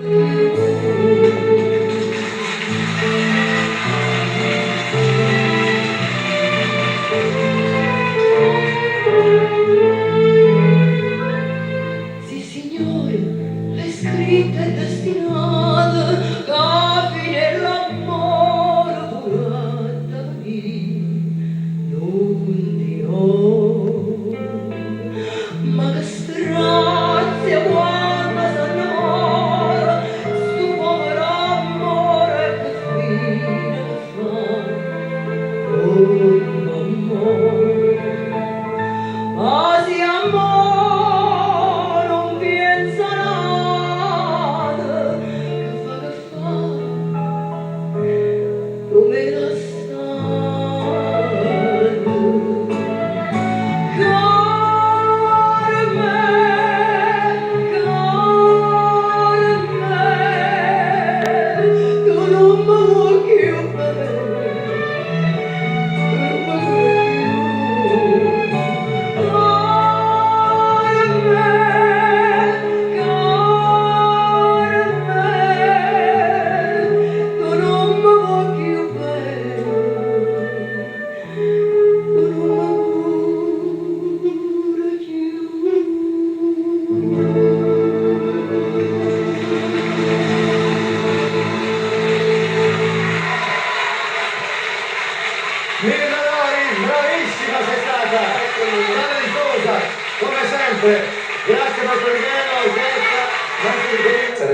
Sì, signore, è scritta e destinata che fine l'amore durata non dirò, ma che strazia quando s'innamora sto povero amore che fine fa, oh mamma. Ma si amor non pensa nada, che fa, come la tu non mi vuoi più bene, tu non mi vuoi più Mille onori, bravissima sei stata, talentuosa, come sempre. Grazie per il orchestra,